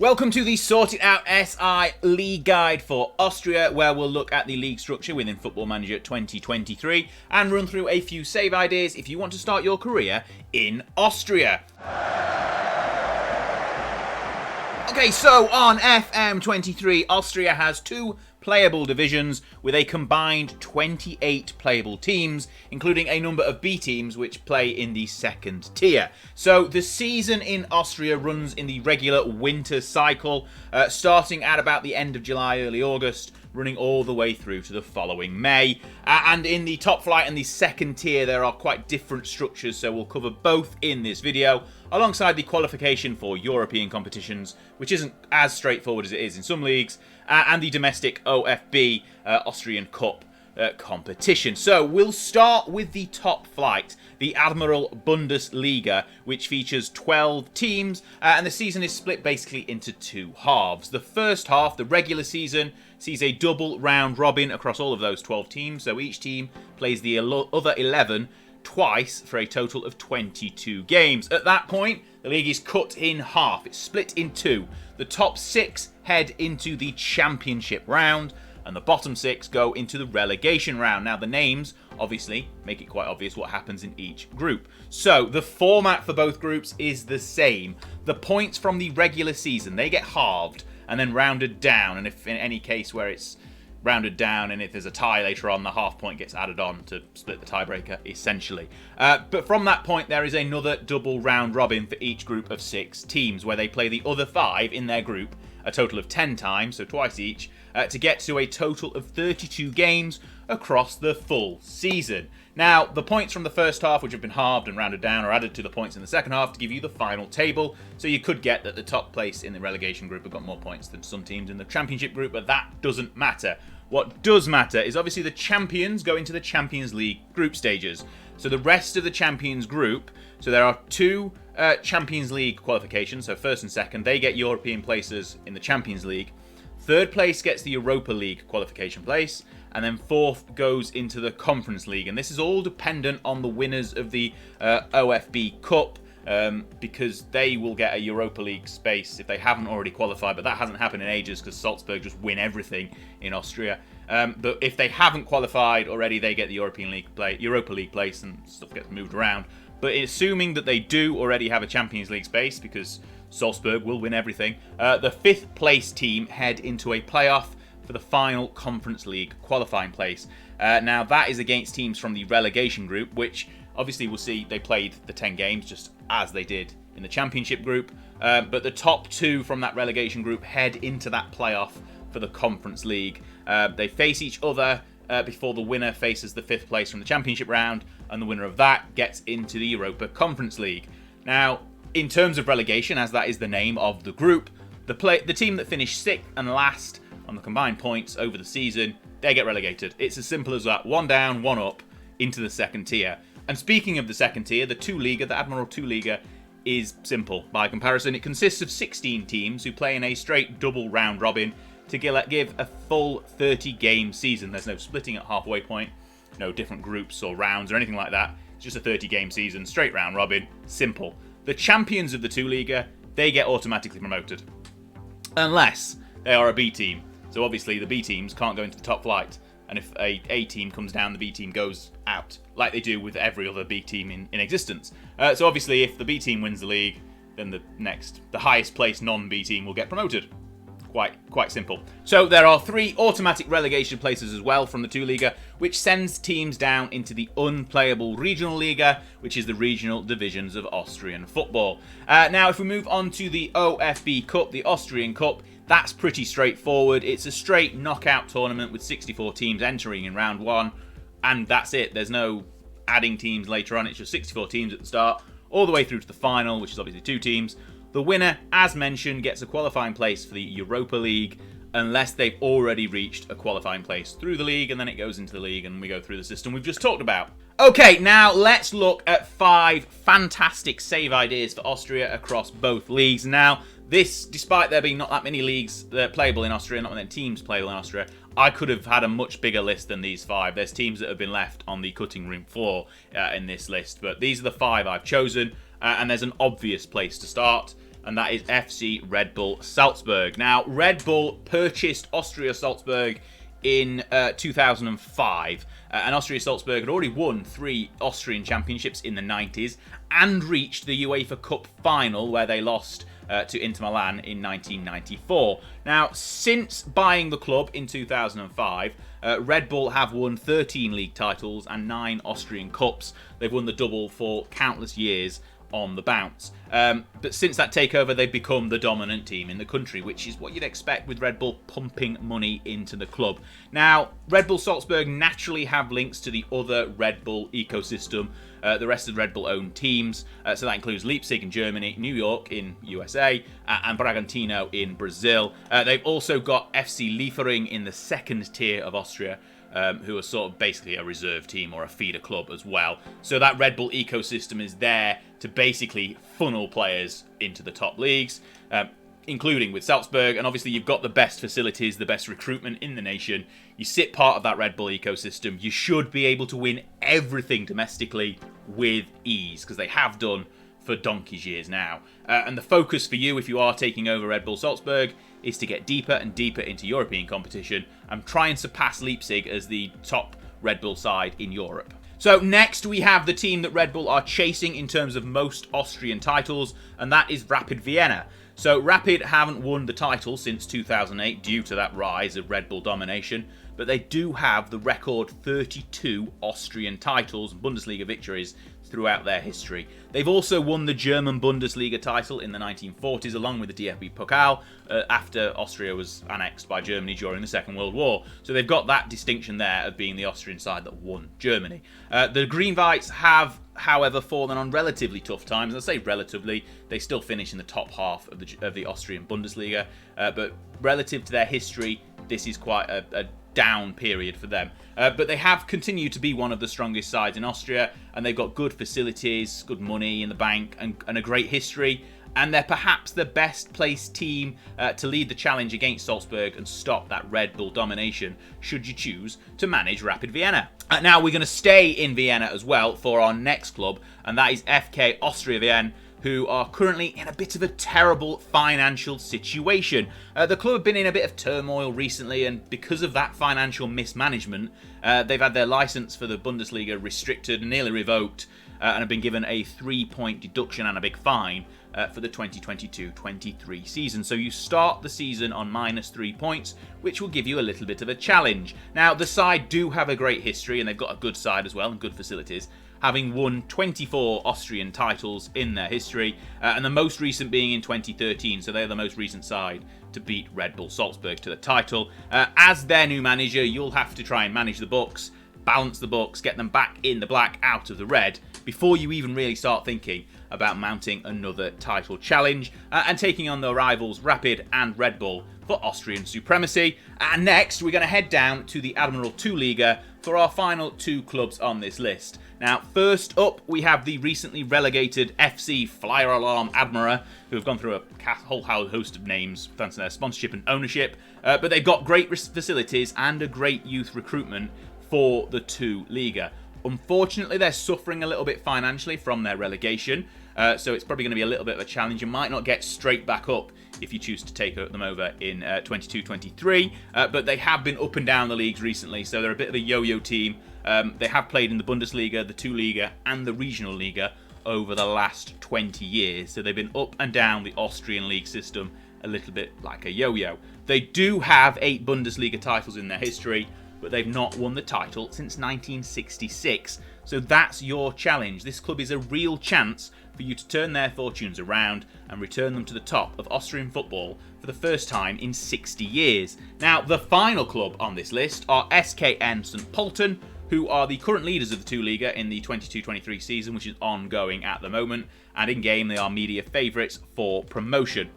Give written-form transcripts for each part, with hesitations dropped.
Welcome to the Sorted Out SI League Guide for Austria, where we'll look at the league structure within Football Manager 2023 and run through a few save ideas if you want to start your career in Austria. Okay, so on FM23, Austria has two playable divisions with a combined 28 playable teams, including a number of B teams which play in the second tier. So the season in Austria runs in the regular winter cycle, starting at about the end of July, early August, running all the way through to the following May. And in the top flight and the second tier, there are quite different structures, so we'll cover both in this video, alongside the qualification for European competitions, which isn't as straightforward as it is in some leagues, and the domestic OFB Austrian Cup competition. So we'll start with the top flight, the Admiral Bundesliga, which features 12 teams, and the season is split basically into two halves. The first half, the regular season, sees a double round robin across all of those 12 teams, so each team plays the other 11 twice for a total of 22 games. At that point, the league is cut in half. It's split in two. The top 6 head into the championship round, and the bottom 6 go into the relegation round. Now, the names obviously make it quite obvious what happens in each group. So, the format for both groups is the same. The points from the regular season, they get halved and then rounded down, and if in any case where it's rounded down and if there's a tie later on, the half point gets added on to split the tiebreaker, essentially. But from that point, there is another double round robin for each group of 6 teams, where they play the other 5 in their group a total of 10 times, so twice each, to get to a total of 32 games across the full season. Now, the points from the first half, which have been halved and rounded down, are added to the points in the second half to give you the final table. So you could get that the top place in the relegation group have got more points than some teams in the championship group, but that doesn't matter. What does matter is obviously the champions go into the Champions League group stages. So the rest of the Champions group, so there are 2 Champions League qualifications, so first and second, they get European places in the Champions League. Third place gets the Europa League qualification place, and then fourth goes into the Conference League. And this is all dependent on the winners of the OFB Cup, because they will get a Europa League space if they haven't already qualified, but that hasn't happened in ages because Salzburg just win everything in Austria. But if they haven't qualified already, they get the Europa League place, and stuff gets moved around. But assuming that they do already have a Champions League space, because Salzburg will win everything, the 5th place team head into a playoff for the final Conference League qualifying place. Now, that is against teams from the relegation group, which obviously we'll see they played the 10 games just as they did in the championship group. But the top 2 from that relegation group head into that playoff for the Conference League. They face each other before the winner faces the 5th place from the championship round, and the winner of that gets into the Europa Conference League. Now, in terms of relegation, as that is the name of the group, the team that finished 6th and last on the combined points over the season, they get relegated. It's as simple as that. 1 down, 1 up into the second tier. And speaking of the second tier, the Admiral 2 Liga, is simple. By comparison, it consists of 16 teams who play in a straight double round robin to give a full 30-game season. There's no splitting at halfway point, no different groups or rounds or anything like that. It's just a 30-game season, straight round robin, simple. The champions of the 2 Liga, they get automatically promoted, unless they are a B team. So obviously the B teams can't go into the top flight, and if a A team comes down, the B team goes out, like they do with every other B team in existence. So obviously if the B team wins the league, then the highest placed non-B team will get promoted. Quite simple. So there are 3 automatic relegation places as well from the 2 Liga, which sends teams down into the unplayable Regional Liga, which is the regional divisions of Austrian football. Now, if we move on to the OFB Cup, the Austrian Cup, that's pretty straightforward. It's a straight knockout tournament with 64 teams entering in round 1, and that's it. There's no adding teams later on. It's just 64 teams at the start, all the way through to the final, which is obviously 2 teams. The winner, as mentioned, gets a qualifying place for the Europa League, unless they've already reached a qualifying place through the league, and then it goes into the league, and we go through the system we've just talked about. Okay, now let's look at 5 fantastic save ideas for Austria across both leagues. Now, this, despite there being not that many leagues that are playable in Austria, not many teams playable in Austria, I could have had a much bigger list than these 5. There's teams that have been left on the cutting room floor in this list, but these are the 5 I've chosen, and there's an obvious place to start. and that is FC Red Bull Salzburg. Now, Red Bull purchased Austria Salzburg in 2005, and Austria Salzburg had already won 3 Austrian championships in the 90s and reached the UEFA Cup final, where they lost to Inter Milan in 1994. Now, since buying the club in 2005, Red Bull have won 13 league titles and 9 Austrian Cups. They've won the double for countless years on the bounce. But since that takeover, they've become the dominant team in the country, which is what you'd expect with Red Bull pumping money into the club. Now, Red Bull Salzburg naturally have links to the other Red Bull ecosystem, the rest of the Red Bull owned teams. So that includes Leipzig in Germany, New York in USA, and Bragantino in Brazil. They've also got FC Liefering in the second tier of Austria, who are sort of basically a reserve team or a feeder club as well. So that Red Bull ecosystem is there to basically funnel players into the top leagues, including with Salzburg. And obviously you've got the best facilities, the best recruitment in the nation. You sit part of that Red Bull ecosystem. You should be able to win everything domestically with ease, because they have done for donkey's years now. And the focus for you, if you are taking over Red Bull Salzburg, is to get deeper and deeper into European competition and try and surpass Leipzig as the top Red Bull side in Europe. So next we have the team that Red Bull are chasing in terms of most Austrian titles, and that is Rapid Vienna. So Rapid haven't won the title since 2008 due to that rise of Red Bull domination, but they do have the record 32 Austrian titles and Bundesliga victories throughout their history. They've also won the German Bundesliga title in the 1940s, along with the DFB Pokal, after Austria was annexed by Germany during the Second World War. So they've got that distinction there of being the Austrian side that won Germany. The Green Whites have, however, fallen on relatively tough times. And I say relatively, they still finish in the top half of the Austrian Bundesliga. But relative to their history, this is quite a down period for them. But they have continued to be one of the strongest sides in Austria, and they've got good facilities, good money in the bank, and a great history. And they're perhaps the best placed team to lead the challenge against Salzburg and stop that Red Bull domination, should you choose to manage Rapid Vienna. Now we're going to stay in Vienna as well for our next club, and that is FK Austria Vienna, who are currently in a bit of a terrible financial situation. The club have been in a bit of turmoil recently, and because of that financial mismanagement, they've had their license for the Bundesliga restricted and nearly revoked, and have been given a 3-point deduction and a big fine for the 2022-23 season. So you start the season on -3 points, which will give you a little bit of a challenge. Now, the side do have a great history, and they've got a good side as well and good facilities, having won 24 Austrian titles in their history, and the most recent being in 2013, so they're the most recent side to beat Red Bull Salzburg to the title. As their new manager, you'll have to try and manage the books, balance the books, get them back in the black, out of the red, before you even really start thinking about mounting another title challenge and taking on the rivals Rapid and Red Bull for Austrian supremacy. And next, we're going to head down to the Admiral 2 Liga for our final 2 clubs on this list. Now, first up, we have the recently relegated FC Flyer Alarm Admira, who have gone through a whole host of names thanks to their sponsorship and ownership, but they've got great facilities and a great youth recruitment for the 2 Liga. Unfortunately, they're suffering a little bit financially from their relegation, so it's probably going to be a little bit of a challenge. You might not get straight back up if you choose to take them over in 22-23, but they have been up and down the leagues recently, so they're a bit of a yo-yo team. They have played in the Bundesliga, the 2 Liga, and the Regional Liga over the last 20 years, so they've been up and down the Austrian league system a little bit like a yo-yo. They do have 8 Bundesliga titles in their history, but they've not won the title since 1966. So that's your challenge. This club is a real chance for you to turn their fortunes around and return them to the top of Austrian football for the first time in 60 years. Now, the final club on this list are SKN St. Pölten, who are the current leaders of the 2 Liga in the 22-23 season, which is ongoing at the moment, and in game they are media favourites for promotion.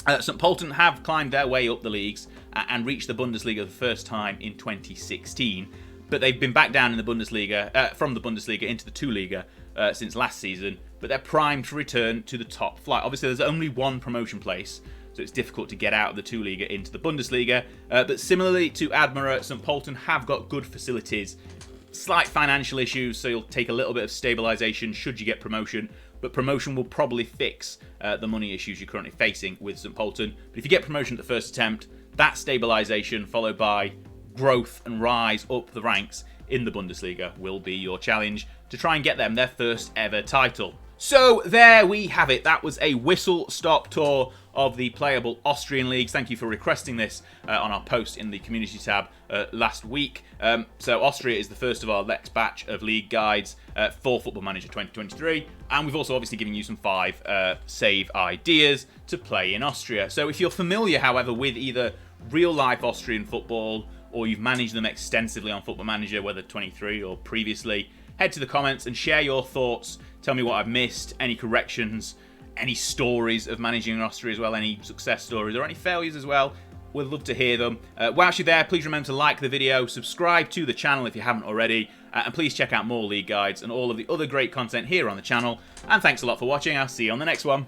St. Pölten have climbed their way up the leagues and reached the Bundesliga the first time in 2016, but they've been back down in the Bundesliga, from the Bundesliga into the 2 Liga since last season, but they're primed to return to the top flight. Obviously, there's only one promotion place, so it's difficult to get out of the 2 Liga into the Bundesliga, but similarly to Admira, St. Pölten have got good facilities, slight financial issues, so you'll take a little bit of stabilisation should you get promotion, but promotion will probably fix the money issues you're currently facing with St Polten. But if you get promotion at the first attempt, that stabilisation followed by growth and rise up the ranks in the Bundesliga will be your challenge to try and get them their first ever title. So there we have it. That was a whistle-stop tour of the playable Austrian leagues. Thank you for requesting this on our post in the community tab last week. So Austria is the first of our next batch of league guides for Football Manager 2023. And we've also obviously given you some 5 save ideas to play in Austria. So if you're familiar, however, with either real-life Austrian football or you've managed them extensively on Football Manager, whether 23 or previously, head to the comments and share your thoughts. Tell me what I've missed, any corrections, any stories of managing in Austria as well, any success stories or any failures as well. We'd love to hear them. Whilst you're there, please remember to like the video, subscribe to the channel if you haven't already, and please check out more league guides and all of the other great content here on the channel. And thanks a lot for watching. I'll see you on the next one.